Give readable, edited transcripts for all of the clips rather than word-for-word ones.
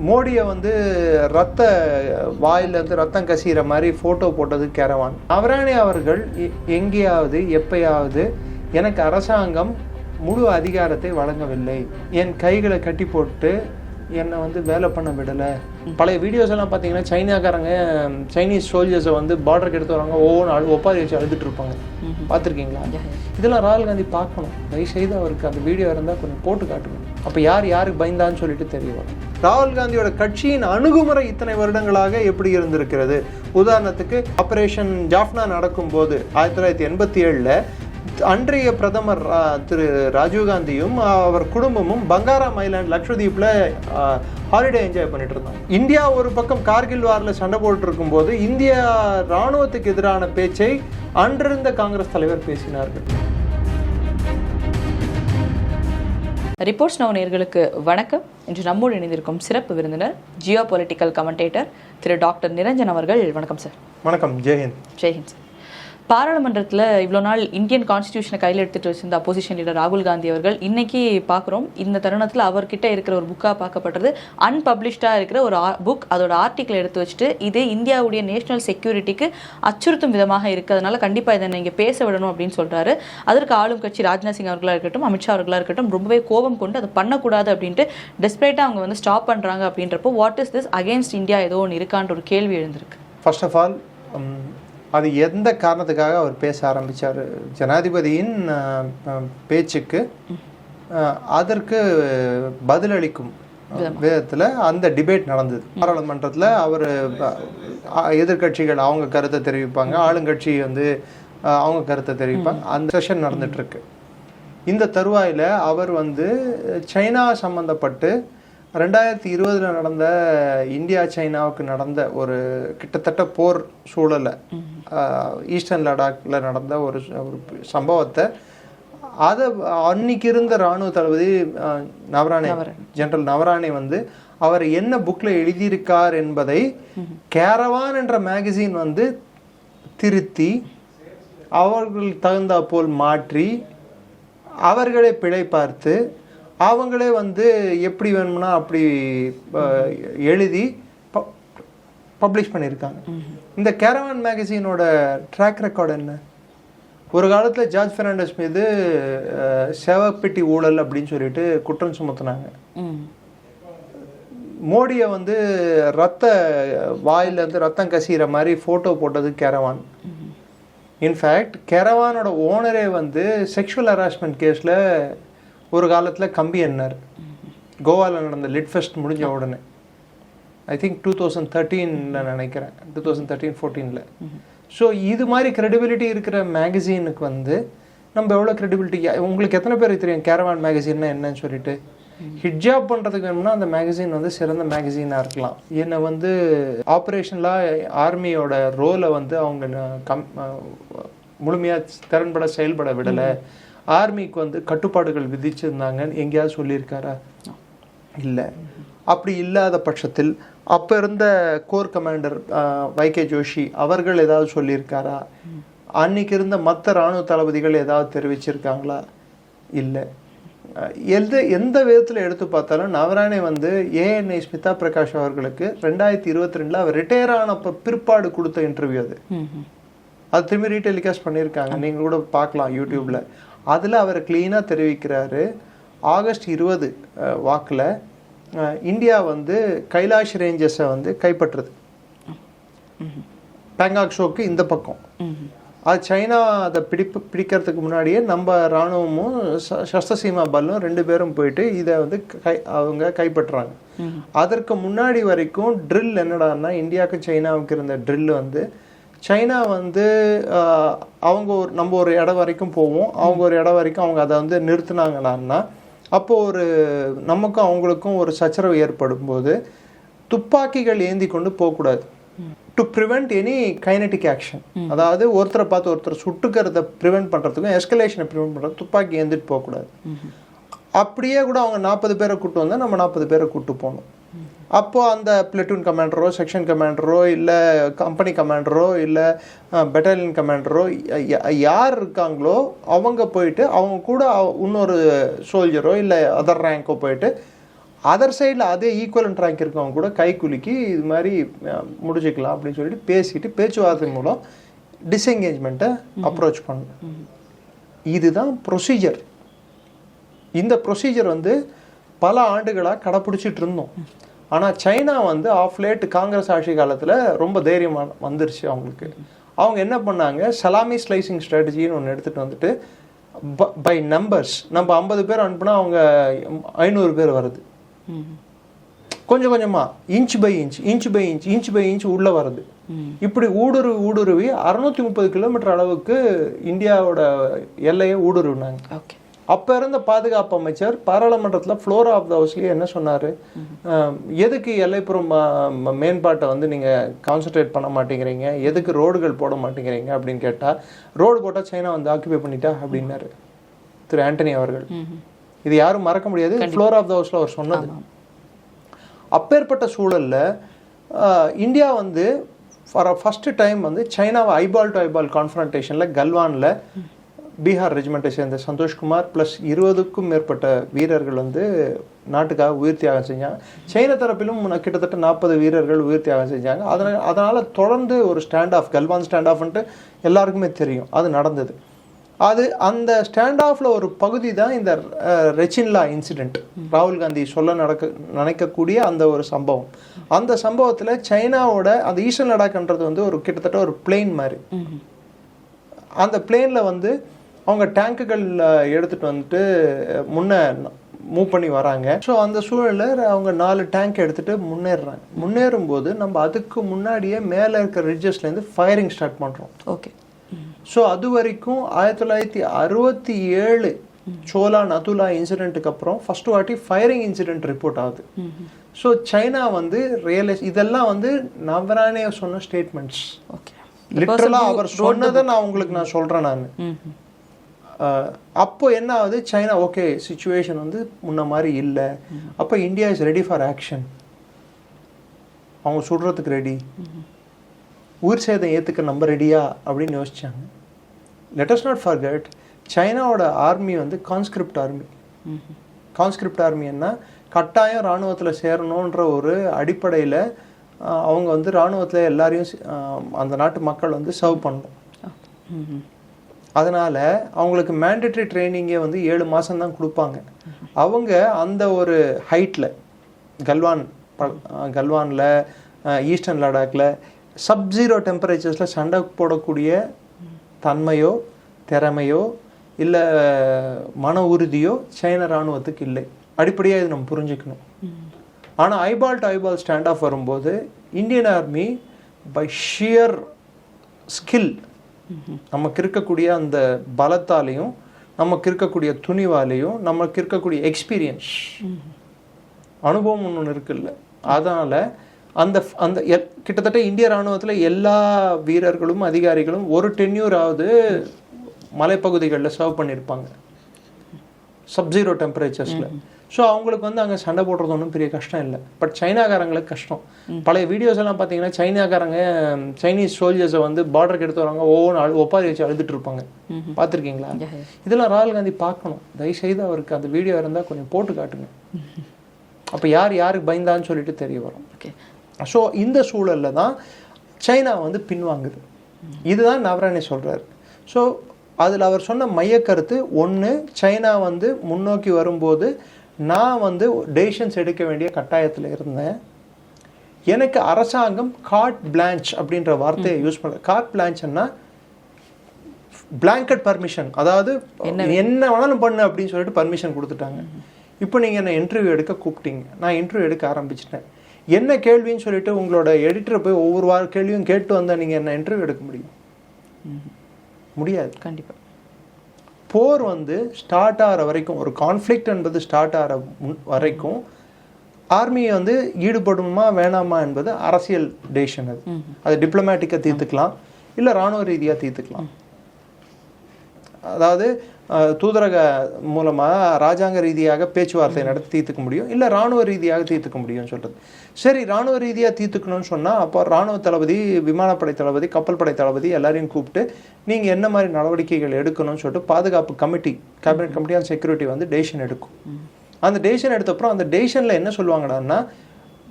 மோடியை வந்து வாயிலிருந்து ரத்தம் கசிகிற மாதிரி ஃபோட்டோ போட்டது கேரவான். நவராணி அவர்கள் எங்கேயாவது எப்பயாவது எனக்கு அரசாங்கம் முழு அதிகாரத்தை வழங்கவில்லை, என் கைகளை கட்டி போட்டு என்னை வந்து வேலை பண்ண விடலை. பழைய வீடியோஸ் எல்லாம் பார்த்தீங்கன்னா சைனாக்காரங்க சைனீஸ் சோல்ஜர்ஸை வந்து பார்டருக்கு எடுத்து வராங்க, ஒவ்வொரு ஒப்பாரி வச்சு அழுதுட்டு இருப்பாங்க. பார்த்துருக்கீங்களா? இதெல்லாம் ராகுல் காந்தி பார்க்கணும். தயவுசெய்து அவருக்கு அந்த வீடியோ இருந்தால் கொஞ்சம் போட்டு காட்டணும். அப்போ யாருக்கு பயந்தான்னு சொல்லிட்டு தெரியும். ராகுல் காந்தியோட கட்சியின் அணுகுமுறை இத்தனை வருடங்களாக எப்படி இருந்திருக்கிறது? உதாரணத்துக்கு ஆபரேஷன் ஜாஃப்னா நடக்கும்போது 1987 அன்றைய பிரதமர் திரு ராஜீவ்காந்தியும் அவர் குடும்பமும் பங்காராம் ஐலாண்ட் லக்ஷதீப்ல ஹாலிடே என்ஜாய் பண்ணிட்டு இருந்தாங்க. இந்தியா ஒரு பக்கம் கார்கில் வாரில் சண்டை போட்டு இருக்கும் போது இந்திய இராணுவத்துக்கு எதிரான பேச்சை அன்றிருந்த காங்கிரஸ் தலைவர் பேசினார்கள். ரிப்போர்ட்ஸ் நவ் நேயர்களுக்கு வணக்கம். இன்று நம்மோடு இணைந்திருக்கும் சிறப்பு விருந்தினர் ஜியோ பொலிட்டிக்கல் கமெண்டேட்டர் திரு டாக்டர் நிரஞ்சன் அவர்கள். வணக்கம் சார். வணக்கம். ஜெய்ஹிந்த். ஜெய்ஹிந்த் சார். பாராளுமன்றத்தில் இவ்வளோ நாள் இந்தியன் கான்ஸ்டியூஷனை கையில் எடுத்துகிட்டு வச்சிருந்த அப்போசிஷன் லீடர் ராகுல் காந்தி அவர்கள் இன்னைக்கு பார்க்குறோம், இந்த தருணத்தில் அவர்கிட்ட இருக்கிற ஒரு புக்காக பார்க்கப்பட்டது அன்பப்ளிஷ்டாக இருக்கிற ஒரு புக். அதோட ஆர்டிக்கிள் எடுத்து வச்சுட்டு இது இந்தியாவுடைய நேஷனல் செக்யூரிட்டிக்கு அச்சுறுத்தும் விதமாக இருக்கிறதுனால கண்டிப்பாக இதை நீங்கள் பேச விடணும் அப்படின்னு சொல்கிறாரு. அதற்கு ஆளும் கட்சி ராஜ்நாத் சிங் அவர்களாக இருக்கட்டும், அமித்ஷா அவர்களாக இருக்கட்டும் ரொம்பவே கோபம் கொண்டு அதை பண்ணக்கூடாது அப்படின்ட்டு டெஸ்பரேட்டாக அவங்க வந்து ஸ்டாப் பண்ணுறாங்க. அப்படின்றப்போ what is this against India ஏதோ ஒன்று இருக்கான்ற ஒரு கேள்வி எழுந்திருக்கு. ஃபர்ஸ்ட் ஆஃப் ஆல் அது எந்த காரணத்துக்காக அவர் பேச ஆரம்பித்தார்? ஜனாதிபதியின் பேச்சுக்கு அதற்கு பதிலளிக்கும் விதத்தில் அந்த டிபேட் நடந்தது. பாராளுமன்றத்தில் அவர் எதிர்கட்சிகள் அவங்க கருத்தை தெரிவிப்பாங்க, ஆளுங்கட்சி வந்து அவங்க கருத்தை தெரிவிப்பாங்க. அந்த செஷன் நடந்துகிட்ருக்கு. இந்த தருவாயில் அவர் வந்து சைனா சம்மந்தப்பட்டு 2020 நடந்த இந்தியா சைனாவுக்கு நடந்த ஒரு கிட்டத்தட்ட போர் சூழலை, ஈஸ்டர்ன் லடாக்கில் நடந்த ஒரு சம்பவத்தை, அதை அன்னைக்கு இருந்த இராணுவ தளபதி ஜெனரல் நவராணி வந்து அவர் என்ன புக்கில் எழுதியிருக்கார் என்பதை கேரவான் என்ற மேகசின் வந்து திருத்தி அவர்கள் தகுந்தா போல் மாற்றி அவர்களே பிழை பார்த்து அவங்களே வந்து எப்படி வேணும்னா அப்படி எழுதி பப்ளிஷ் பண்ணியிருக்காங்க. இந்த கேரவான் மேகசினோட ட்ராக் ரெக்கார்டு என்ன? ஒரு காலத்தில் ஜார்ஜ் பெர்னாண்டஸ் மீது செவப்பெட்டி ஊழல் அப்படின்னு சொல்லிட்டு குற்றம் சுமத்துனாங்க. மோடியை வந்து வாயிலிருந்து ரத்தம் கசிகிற மாதிரி ஃபோட்டோ போட்டது கேரவான். இன்ஃபேக்ட் கேரவானோட ஓனரே வந்து செக்ஷுவல் ஹராஸ்மெண்ட் கேஸில் ஒரு காலத்தில் கம்பி எண்ணார். கோவாவில் நடந்த லிட் ஃபெஸ்ட் முடிஞ்ச உடனே ஐ திங்க் 2013 நினைக்கிறேன், 2013-14. ஸோ இது மாதிரி கிரெடிபிலிட்டி இருக்கிற மேகசீனுக்கு வந்து நம்ம எவ்வளோ கிரெடிபிலிட்டி? உங்களுக்கு எத்தனை பேருக்கு தெரியும் கேரவான் மேகசின்னா என்னன்னு சொல்லிட்டு? ஹிட்ஜாப் பண்ணுறதுக்கு வேணும்னா அந்த மேகசின் வந்து சிறந்த மேகசினாக இருக்கலாம். என்னை வந்து ஆப்ரேஷனில் ஆர்மியோட ரோலை வந்து அவங்க முழுமையாக திறன்பட செயல்பட விடலை, ஆர்மிக்கு வந்து கட்டுப்பாடுகள் விதிச்சிருந்தாங்க எங்கேயாவது சொல்லியிருக்காரா? இல்லை. அப்படி இல்லாத பட்சத்தில் அப்போ இருந்த கோர் கமாண்டர் வைகே ஜோஷி அவர்கள் ஏதாவது சொல்லியிருக்காரா? அன்னைக்கு இருந்த மற்ற இராணுவ தளபதிகள் ஏதாவது தெரிவிச்சிருக்காங்களா? இல்லை. எந்த விதத்தில் எடுத்து பார்த்தாலும் நவராணி வந்து ஏஎன்ஐ ஸ்மிதா பிரகாஷ் அவர்களுக்கு 2022 அவர் ரிட்டையர் ஆனப்போ பிற்பாடு கொடுத்த இன்டர்வியூ அது திரும்பி ரீடெலிகாஸ்ட் பண்ணியிருக்காங்க, நீங்கள் கூட பார்க்கலாம் யூடியூப்பில். அதில் அவர் கிளீனாக தெரிவிக்கிறாரு, ஆகஸ்ட் 20 வாக்கில் இந்தியா வந்து கைலாஷ் ரேஞ்சஸை வந்து கைப்பற்றுறது, பேங்காக் ஷோக்கு இந்த பக்கம். அது சைனா அதை பிடிக்கிறதுக்கு முன்னாடியே நம்ம இராணுவமும் சஸ்திரசீமா பல்லும் 2 பேரும் போயிட்டு இதை வந்து அவங்க கைப்பற்றுறாங்க. அதற்கு முன்னாடி வரைக்கும் ட்ரில் என்னடான்னா, இந்தியாவுக்கு சைனாவுக்கு இருந்த ட்ரில் வந்து சைனா வந்து அவங்க நம்ம ஒரு இடம் வரைக்கும் போவோம், அவங்க ஒரு இடம் வரைக்கும் அவங்க அதை வந்து நிறுத்தினாங்கன்னா அப்போது நமக்கும் அவங்களுக்கும் ஒரு சச்சரவு ஏற்படும் போது துப்பாக்கிகள் ஏந்தி கொண்டு போகக்கூடாது. To prevent any kinetic action, அதாவது ஒருத்தரை பார்த்து ஒருத்தர் சுட்டுக்கிறத ப்ரிவெண்ட் பண்ணுறதுக்கும் எஸ்கலேஷனை ப்ரிவெண்ட் பண்ணுறது துப்பாக்கி ஏந்திட்டு போகக்கூடாது. அப்படியே கூட அவங்க 40 பேரை கூப்பிட்டு வந்தால் நம்ம 40 பேரை கூப்பிட்டு போகணும். அப்போது அந்த பிளட்டூன் கமாண்டரோ, செக்ஷன் கமாண்டரோ, இல்லை கம்பெனி கமாண்டரோ, இல்லை பெட்டாலியன் கமாண்டரோ யார் இருக்காங்களோ அவங்க போயிட்டு அவங்க கூட இன்னொரு சோல்ஜரோ இல்லை அதர் ரேங்கோ போயிட்டு அதர் சைடில் அதே ஈக்குவலன்ட் ரேங்க் இருக்கவங்க கூட கை குலுக்கி இது மாதிரி முடிச்சுக்கலாம் அப்படின்னு சொல்லிட்டு பேசிட்டு பேச்சுவார்த்தை மூலம் டிஸ்எங்கேஜ்மெண்ட்டை அப்ரோச் பண்ணு. இதுதான் ப்ரொசீஜர். இந்த ப்ரொசீஜர் வந்து பல ஆண்டுகளாக கடைப்பிடிச்சிட்டு இருந்தோம். ஆனால் சைனா வந்து ஆஃப் லேட் காங்கிரஸ் ஆட்சி காலத்தில் ரொம்ப தைரியமாக வந்துருச்சு அவங்களுக்கு. அவங்க என்ன பண்ணாங்க, சலாமி ஸ்லைசிங் ஸ்ட்ராட்டஜின்னு ஒன்று எடுத்துகிட்டு வந்துட்டு பை நம்பர்ஸ் நம்ம 50 பேர் அனுப்புனா அவங்க 500 பேர் வருது. கொஞ்சம் கொஞ்சமாக இன்ச் பை இன்ச் உள்ளே வருது. இப்படி ஊடுருவி 630 கிலோமீட்டர் அளவுக்கு இந்தியாவோட எல்லையை ஊடுருவினாங்க. அப்போ இருந்த பாதுகாப்பு அமைச்சர் பாராளுமன்றத்தில் ஃப்ளோர் ஆஃப் த ஹவுஸ்லேயே என்ன சொன்னார், எதுக்கு எல்லைப்புறம் மேம்பாட்டை வந்து நீங்கள் கான்சன்ட்ரேட் பண்ண மாட்டேங்கிறீங்க, எதுக்கு ரோடுகள் போட மாட்டேங்கிறீங்க அப்படின்னு கேட்டால், ரோடு போட்டால் சைனா வந்து ஆக்குபை பண்ணிட்டா அப்படின்னாரு திரு ஆண்டனி அவர்கள். இது யாரும் மறக்க முடியாது, ஃப்ளோர் ஆஃப் த ஹவுஸில் அவர் சொன்னது. அப்பேற்பட்ட சூழலில் இந்தியா வந்து ஃபார் ஃபர்ஸ்ட் டைம் வந்து சைனாவை ஐபால் டு ஐபால் கான்ஃபரன்டேஷனில் கல்வானில் பீகார் ரெஜிமெண்ட்டை சேர்ந்த சந்தோஷ்குமார் ப்ளஸ் 20க்கும் மேற்பட்ட வீரர்கள் வந்து நாட்டுக்காக உயிர் தியாகம் செஞ்சாங்க. சைனா தரப்பிலும் கிட்டத்தட்ட 40 வீரர்கள் உயிர் தியாகம் செஞ்சாங்க. அதனால் தொடர்ந்து ஒரு ஸ்டாண்ட் ஆஃப், கல்வான் ஸ்டாண்ட் ஆஃப்ன்ட்டு எல்லாருக்குமே தெரியும், அது நடந்தது. அந்த ஸ்டாண்ட் ஆஃபில் ஒரு பகுதி தான் இந்த ரெச்சின்லா இன்சிடெண்ட், ராகுல் காந்தி நினைக்கக்கூடிய அந்த ஒரு சம்பவம். அந்த சம்பவத்தில் சைனாவோட அந்த ஈஸ்டர்ன் லடாக்ன்றது வந்து ஒரு கிட்டத்தட்ட ஒரு பிளேன் மாதிரி. அந்த பிளேனில் வந்து அவங்க டேங்குகள் எடுத்துகிட்டு வந்துட்டு முன்னே மூவ் பண்ணி வராங்க. ஸோ அந்த சூழலில் அவங்க 4 டேங்க் எடுத்துகிட்டு முன்னேறுறாங்க. முன்னேறும்போது நம்ம அதுக்கு முன்னாடியே மேலே இருக்கிற ரிட்ஜஸ்லேருந்து ஃபயரிங் ஸ்டார்ட் பண்ணுறோம். ஓகே. ஸோ அது வரைக்கும் 1967 சோலா நதுலா இன்சிடென்ட்டுக்கு அப்புறம் ஃபர்ஸ்ட் வாட்டி ஃபயரிங் இன்சிடென்ட் ரிப்போர்ட் ஆகுது. ஸோ சைனா வந்து இதெல்லாம் வந்து நவரானே சொன்ன ஸ்டேட்மெண்ட்ஸ். லிட்டரலாக அவர் சொன்னதை நான் சொல்கிறேன். நான் அப்போ என்ன ஆகுது, சைனா ஓகே சிச்சுவேஷன் வந்து முன்ன மாதிரி இல்லை, அப்போ India is ready for action, அவங்க சுடுறதுக்கு ரெடி, உயிர் சேதம் ஏற்றுக்க நம்ம ரெடியா அப்படின்னு யோசிச்சாங்க. லெட் அஸ் நாட் ஃபர்கெட், சைனாவோட ஆர்மி வந்து கான்ஸ்கிரிப்ட் ஆர்மி. கான்ஸ்கிரிப்ட் ஆர்மின்னா கட்டாயம் இராணுவத்தில் சேரணுன்ற ஒரு அடிப்படையில் அவங்க வந்து இராணுவத்தில் எல்லாரையும் அந்த நாட்டு மக்கள் வந்து சர்வ் பண்ணணும். அதனால் அவங்களுக்கு மேண்டேட்ரி ட்ரைனிங்கே வந்து 7 மாதம் தான் கொடுப்பாங்க. அவங்க அந்த ஒரு ஹைட்டில் கல்வானில் ஈஸ்டர்ன் லடாக்கில் சப்ஜீரோ டெம்பரேச்சர்ஸில் சண்டை போடக்கூடிய தன்மையோ திறமையோ இல்லை மன உறுதியோ சைனா இராணுவத்துக்கு இல்லை. அடிப்படையாக இது நம்ம புரிஞ்சுக்கணும். ஆனால் eyeball to eyeball stand off வரும்போது Indian army by sheer skill, நமக்கு இருக்கக்கூடிய அந்த பலத்தாலையும் நமக்கு இருக்கக்கூடிய துணிவாலையும் நமக்கு இருக்கக்கூடிய எக்ஸ்பீரியன்ஸ் அனுபவம் ஒன்று இருக்குல்ல, அதனால் அந்த அந்த கிட்டத்தட்ட இந்திய இராணுவத்தில் எல்லா வீரர்களும் அதிகாரிகளும் ஒரு டென்யூராவது மலைப்பகுதிகளில் சர்வ் பண்ணியிருப்பாங்க சப்ஜீரோ டெம்பரேச்சர்ஸில். ஸோ அவங்களுக்கு வந்து அங்கே சண்டை போடுறது ஒன்றும் பெரிய கஷ்டம் இல்லை. பட் சைனாக்காரங்களுக்கு கஷ்டம். பழைய வீடியோஸ் எல்லாம் பார்த்தீங்கன்னா சைனாக்காரங்க சைனீஸ் சோல்ஜர்ஸை வந்து பார்டருக்கு எடுத்து வராங்க, ஒப்பாரி வச்சு அழுதுட்டு இருப்பாங்க. பார்த்துருக்கீங்களா? இதெல்லாம் ராகுல் காந்தி பார்க்கணும். தயவுசெய்து அவருக்கு அந்த வீடியோ இருந்தால் கொஞ்சம் போட்டு காட்டுங்க. அப்போ யாருக்கு பயந்தான்னு சொல்லிட்டு தெரிய வரும். ஸோ இந்த சூழலில் தான் சைனா வந்து பின்வாங்குது. இதுதான் நவரானே சொல்கிறார். ஸோ அதில் அவர் சொன்ன மையக்கருத்து ஒன்று, சைனா வந்து முன்னோக்கி வரும்போது நான் வந்து டெசிஷன்ஸ் எடுக்க வேண்டிய கட்டாயத்தில் இருந்தேன். எனக்கு அரசாங்கம் கார்ட் பிளான்ச் அப்படின்ற வார்த்தையை யூஸ் பண்ண. கார்ட் பிளான்ச்னா பிளாங்கட் பர்மிஷன், அதாவது என்ன வேணாலும் பண்ணு அப்படின்னு சொல்லிட்டு பர்மிஷன் கொடுத்துட்டாங்க. இப்போ நீங்கள் என்னை இன்டர்வியூ எடுக்க கூப்பிட்டீங்க, நான் இன்டர்வியூ எடுக்க ஆரம்பிச்சிட்டேன். என்ன கேள்வின்னு சொல்லிட்டு உங்களோட எடிட்டரை போய் ஒவ்வொரு கேள்வியும் கேட்டு வந்தால் நீங்கள் என்ன இன்டர்வியூ எடுக்க முடியும்? முடியாது. கண்டிப்பாக போர் வந்து ஸ்டார்ட் ஆகிற வரைக்கும், ஒரு கான்ஃப்ளிக்ட் என்பது ஸ்டார்ட் ஆகிற வரைக்கும் ஆர்மியை வந்து ஈடுபடுமா வேணாமா என்பது அரசியல் டெசிஷன். அது டிப்ளமேட்டிக்காக தீர்த்துக்கலாம், இல்லை இராணுவ ரீதியாக தீர்த்துக்கலாம். அதாவது தூதரக மூலமாக ராஜாங்க ரீதியாக பேச்சுவார்த்தை நடத்தி தீர்த்துக்க முடியும், இல்லை இராணுவ ரீதியாக தீர்த்துக்க முடியும்னு சொல்கிறது. சரி, இராணுவ ரீதியாக தீர்த்துக்கணும்னு சொன்னால் அப்போ இராணுவ தளபதி, விமானப்படை தளபதி, கப்பல் படை தளபதி எல்லாரையும் கூப்பிட்டு நீங்கள் என்ன மாதிரி நடவடிக்கைகள் எடுக்கணும்னு சொல்லிட்டு பாதுகாப்பு committee, cabinet committee on security வந்து டெசிஷன் எடுக்கும். அந்த டெசிஷன் எடுத்தப்பறம் அந்த டெசிஷனில் என்ன சொல்லுவாங்கடான்னா,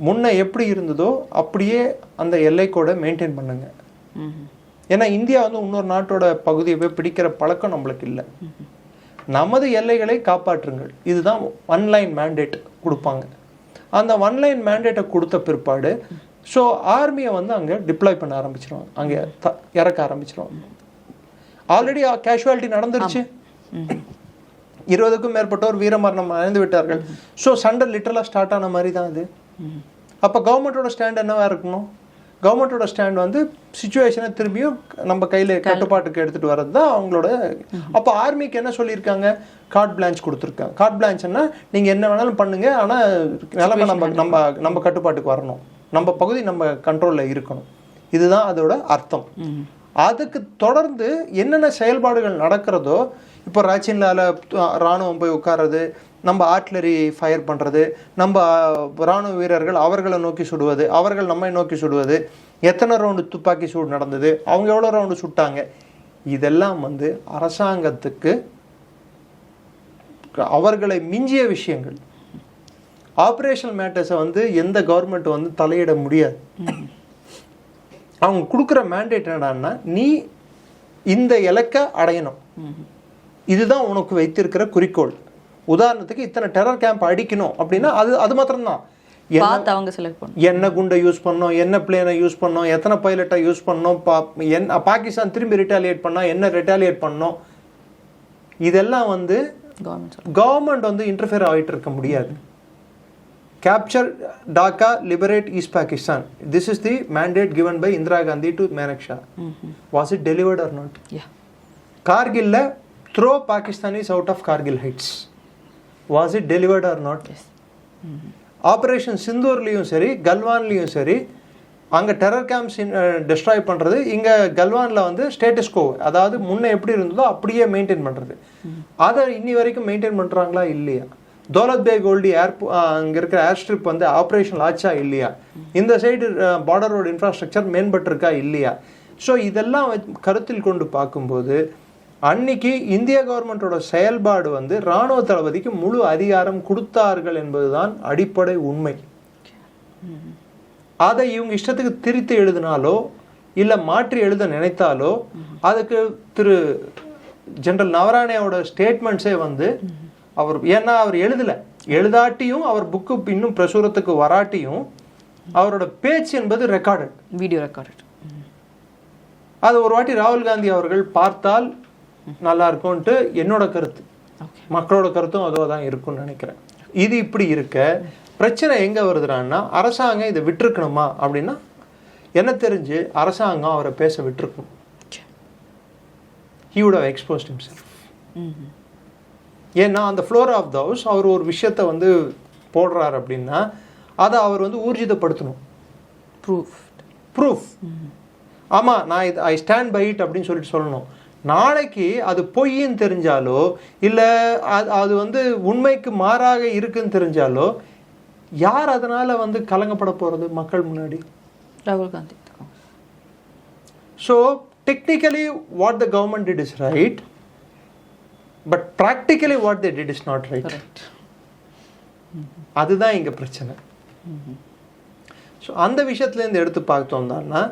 முன்ன எப்படி இருந்ததோ அப்படியே அந்த எல்லைக்கோடை மெயின்டைன் பண்ணுங்க. ஏன்னா இந்தியா வந்து இன்னொரு நாட்டோட பகுதியை போய் பிடிக்கிற பழக்கம் நம்மளுக்கு இல்லை. நமது எல்லைகளை காப்பாற்றுங்கள், இதுதான் ஒன்லைன் மேண்டேட் கொடுப்பாங்க. அந்த ஒன்லைன் மேண்டேட்டை கொடுத்த பிற்பாடு ஸோ ஆர்மியை வந்து அங்கே டிப்ளாய் பண்ண ஆரம்பிச்சிருவாங்க, அங்கே இறக்க ஆரம்பிச்சிருவாங்க. ஆல்ரெடி கேஷுவாலிட்டி நடந்துருச்சு, 20க்கும் மேற்பட்டோர் வீரமரணம் அடைந்து விட்டார்கள். ஸோ சண்டை லிட்டரலாக ஸ்டார்ட் ஆன மாதிரி தான் அது. அப்போ கவர்மெண்ட்டோட ஸ்டாண்ட் என்னவா இருக்கணும்? கவர்மெண்ட்டோட ஸ்டாண்ட் வந்து சிச்சுவேஷனை திரும்பியும் நம்ம கையில் கட்டுப்பாட்டுக்கு எடுத்துகிட்டு வர்றது தான் அவங்களோட. அப்போ ஆர்மிக்கு என்ன சொல்லியிருக்காங்க? கார்ட் பிளான்ச் கொடுத்துருக்காங்க. கார்ட் பிளான்ச்னா நீங்கள் என்ன வேணாலும் பண்ணுங்க, ஆனால் நிலைமை நம்ம கட்டுப்பாட்டுக்கு வரணும், நம்ம பகுதி நம்ம கண்ட்ரோலில் இருக்கணும். இதுதான் அதோட அர்த்தம். அதுக்கு தொடர்ந்து என்னென்ன செயல்பாடுகள் நடக்கிறதோ, இப்போ ராச்சின்லால இராணுவம் போய் உட்கார்றது, நம்ம ஆர்ட்லரி ஃபயர் பண்ணுறது, நம்ம இராணுவ வீரர்கள் அவர்களை நோக்கி சுடுவது, அவர்கள் நம்மை நோக்கி சுடுவது, எத்தனை ரவுண்டு துப்பாக்கி சூடு நடந்தது, அவங்க எவ்வளோ ரவுண்டு சுட்டாங்க, இதெல்லாம் வந்து அரசாங்கத்துக்கு அவர்களை மிஞ்சிய விஷயங்கள். ஆப்ரேஷனல் மேட்டர்ஸை வந்து எந்த கவர்மெண்ட் வந்து தலையிட முடியாது. அவங்க கொடுக்குற மேண்டேட் என்னடான்னா, நீ இந்த இலக்கை அடையணும், இதுதான் உனக்கு வைத்திருக்கிற குறிக்கோள். உதாரணத்துக்கு இத்தனை டெரர் கேம்ப் அடிக்கணும் அப்படின்னா அது மாத்திரம்தான். என்ன குண்டை யூஸ் பண்ணோம், என்ன பிளேனை யூஸ் பண்ணோம், எத்தனை பைலட்டை யூஸ் பண்ணோம், பாகிஸ்தான் திரும்பி ரிட்டாலியேட் பண்ணா என்ன ரிட்டாலியேட் பண்ணோம், இதெல்லாம் வந்து கவர்மெண்ட் வந்து இன்டர்ஃபியர் ஆகிட்டு இருக்க முடியாது. Capture Dhaka, liberate East Pakistan. This is the mandate given by Indira Gandhi to Manekshaw. Was it delivered or not? Yeah. Kargil, throw Pakistanis out of Kargil heights. Was it delivered or not? Yes. Operation Sindhurliyum seri, Galwanliyum seri, அங்கே terror camps destroy பண்ணுறது, இங்கே கல்வானில் வந்து status quo, அதாவது முன்னே எப்படி இருந்ததோ அப்படியே maintain பண்ணுறது. அதை இன்னி வரைக்கும் மெயின்டைன் பண்ணுறாங்களா இல்லையா? தௌலத் பேக் கோல்டி அங்கே இருக்கிற ஏர் ஸ்ட்ரிப் வந்து ஆப்ரேஷனல் ஆச்சா இல்லையா? இந்த சைடு பார்டர் ரோடு இன்ஃப்ராஸ்ட்ரக்சர் மேம்பட்டிருக்கா இல்லையா? ஸோ இதெல்லாம் கருத்தில் கொண்டு பார்க்கும்போது அன்னைக்கு இந்திய கவர்மெண்ட்டோட செயல்பாடு வந்து இராணுவ தளபதிக்கு முழு அதிகாரம் கொடுத்தார்கள் என்பதுதான் அடிப்படை உண்மை. அதை இவங்க இஷ்டத்துக்கு திரித்து எழுதினாலோ இல்லை மாற்றி எழுத நினைத்தாலோ அதுக்கு திரு ஜெனரல் நவரானேவோட ஸ்டேட்மெண்ட்ஸே வந்து அவர், ஏன்னா அவர் எழுதாட்டியும் அவர் புக்கு இன்னும் பிரசுரத்துக்கு வராட்டியும் அவரோட பேச்சு என்பது ரெக்கார்டட், வீடியோ ரெக்கார்டட். அது ஒரு வாட்டி ராகுல் காந்தி அவர்கள் பார்த்தால் நல்லா இருக்கும்ன்ட்டு என்னோட கருத்து, மக்களோட கருத்தும் அதோ தான் இருக்கும்னு நினைக்கிறேன். இது இப்படி இருக்க பிரச்சனை எங்கே வருதுன்னா, அரசாங்கம் இதை விட்டுருக்கணுமா அப்படின்னா என்ன தெரிஞ்சு அரசாங்கம் அவரை பேச விட்டுருக்கணும். He would have exposed himself. ஏன்னா அந்த ஃப்ளோர் ஆஃப் த ஹவுஸ் அவர் ஒரு விஷயத்தை வந்து போடுறார் அப்படின்னா அதை அவர் வந்து ஊர்ஜிதப்படுத்தணும். ப்ரூஃப் ஆமாம் நான் இது ஐ ஸ்டாண்ட் பை இட் அப்படின்னு சொல்லிட்டு சொல்லணும். நாளைக்கு அது பொய்ன்னு தெரிஞ்சாலோ இல்லை அது வந்து உண்மைக்கு மாறாக இருக்குன்னு தெரிஞ்சாலோ யார் அதனால வந்து கலங்கப்பட போகிறது மக்கள் முன்னாடி? ராகுல் Gandhi. So technically what the government did is right, but practically what they did is not right. அதுதான் இங்கே பிரச்சனை. ஸோ அந்த விஷயத்துலேருந்து எடுத்து பார்த்தோம்னா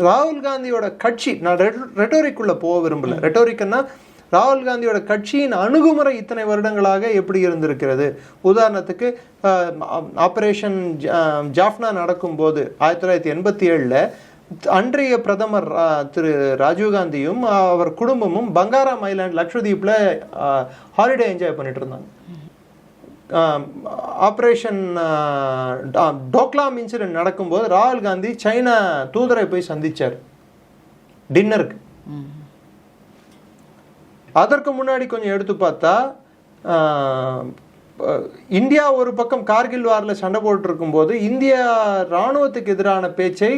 ராகுல் காந்தியோட கட்சி, நான் ரெட்டோரிக்குள்ளே போக விரும்பலை. ரெட்டோரிக்குன்னா ராகுல் காந்தியோட கட்சியின் அணுகுமுறை இத்தனை வருடங்களாக எப்படி இருந்திருக்கிறது. உதாரணத்துக்கு ஆப்ரேஷன் ஜாஃப்னா நடக்கும்போது 1987 அன்றைய பிரதமர் திரு ராஜீவ்காந்தியும் அவர் குடும்பமும் பங்காராம் ஐலாண்ட் லக்ஷதீப்பில் ஹாலிடே என்ஜாய் பண்ணிட்டு இருந்தாங்க. ஆப்ரேஷன் டோக்லாம் இன்சிடென்ட் நடக்கும்போது ராகுல் காந்தி சைனா தூதரை போய் சந்திச்சார் டின்னருக்கு. அதற்கு முன்னாடி கொஞ்சம் எடுத்து பார்த்தா இந்தியா ஒரு பக்கம் கார்கில் வாரில் சண்டை போட்டு இருக்கும்போது இந்திய இராணுவத்துக்கு எதிரான பேச்சை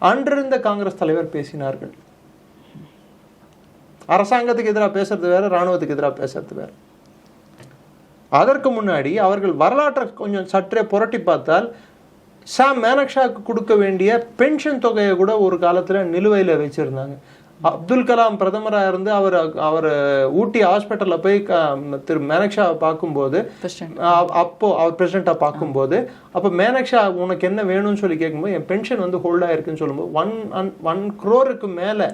அன்றிருந்த காங்கிரஸ் தலைவர் பேசினார்கள். அரசாங்கத்துக்கு எதிராக பேசுறது வேற, இராணுவத்துக்கு எதிராக பேசுறது வேற. அதற்கு முன்னாடி அவர்கள் வரலாற்றை கொஞ்சம் சற்றே புரட்டி பார்த்தால் சாம் மேனக்ஷாவுக்கு கொடுக்க வேண்டிய பென்ஷன் தொகையை கூட ஒரு காலத்தில் நிலுவையில் வச்சிருந்தாங்க. அப்துல் கலாம் பிரதமராக இருந்து அவர் ஊட்டி ஹாஸ்பிட்டலில் போய் திரு மேனக்ஷாவை பார்க்கும்போது, அப்போ அவர் பிரசிடெண்ட்டாக பார்க்கும்போது, அப்போ மேனக்ஷா உனக்கு என்ன வேணும்னு சொல்லி கேட்கும்போது என் பென்ஷன் வந்து ஹோல்ட் ஆயிருக்குன்னு சொல்லும்போது 1 crore மேலே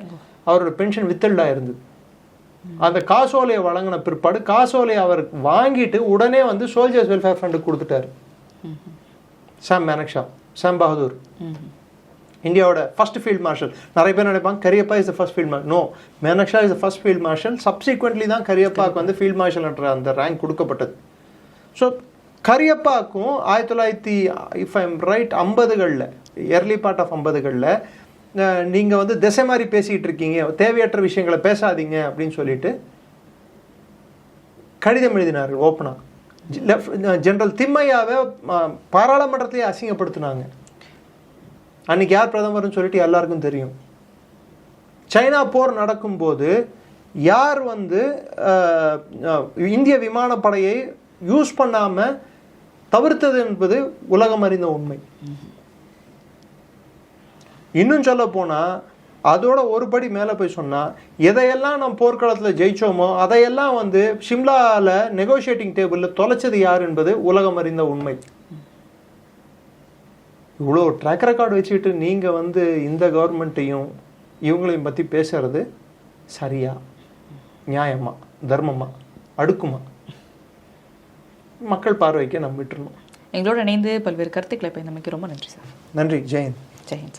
அவரோட பென்ஷன் வித்தல்ட் ஆயிருந்தது. அந்த காசோலையை வழங்கின பிற்பாடு காசோலையை அவர் வாங்கிட்டு உடனே வந்து சோல்ஜர்ஸ் வெல்ஃபேர் ஃபண்டுக்கு கொடுத்துட்டாரு. சாம் மேனக்ஷா, சாம் பகதூர், இந்தியாவோட ஃபர்ஸ்ட் ஃபீல்ட் மார்ஷல். நிறைய பேர் நினைப்பாங்க Cariappa is the first field marshal. No, Manekshaw is the first field marshal. Subsequently தான் கரியப்பாவுக்கு வந்து ஃபீல்ட் மார்ஷல் என்ற அந்த ரேங்க் கொடுக்கப்பட்டது. ஸோ கரியப்பாவுக்கும் 1900 இஃப் ஐ எம் ரைட் 50களில், எர்லி பார்ட் ஆஃப் 50களில் நீங்கள் வந்து திசை மாதிரி பேசிகிட்டு இருக்கீங்க, தேவையற்ற விஷயங்களை பேசாதீங்க அப்படின்னு சொல்லிட்டு கடிதம் எழுதினார்கள் ஓப்பனாக. ஜெனரல் திம்மையாவை பாராளுமன்றத்தையே அசிங்கப்படுத்தினாங்க. அன்னைக்கு யார் பிரதமர்னு சொல்லிட்டு எல்லாருக்கும் தெரியும். சைனா போர் நடக்கும்போது யார் வந்து இந்திய விமானப்படையை யூஸ் பண்ணாமல் தவிர்த்தது என்பது உலகம் அறிந்த உண்மை. இன்னும் சொல்ல போனால் அதோட ஒரு படி மேலே போய் சொன்னால், எதையெல்லாம் நம்ம போர்க்களத்தில் ஜெயிச்சோமோ அதையெல்லாம் வந்து சிம்லாவில் நெகோஷியேட்டிங் டேபிளில் தொலைச்சது யார் என்பது உலகம் அறிந்த உண்மை. இவ்வளோ ட்ராக் ரெக்கார்டு வச்சுக்கிட்டு நீங்கள் வந்து இந்த கவர்மெண்ட்டையும் இவங்களையும் பற்றி பேசுறது சரியா, நியாயமா, தர்மமா, அடுக்குமா? மக்கள் பார்வைக்கு நம்ம விட்டுருணும். எங்களோட இணைந்து பல்வேறு கருத்துக்களை பயந்தமைக்கு ரொம்ப நன்றி சார். நன்றி. ஜெயந்த். ஜெயந்த்.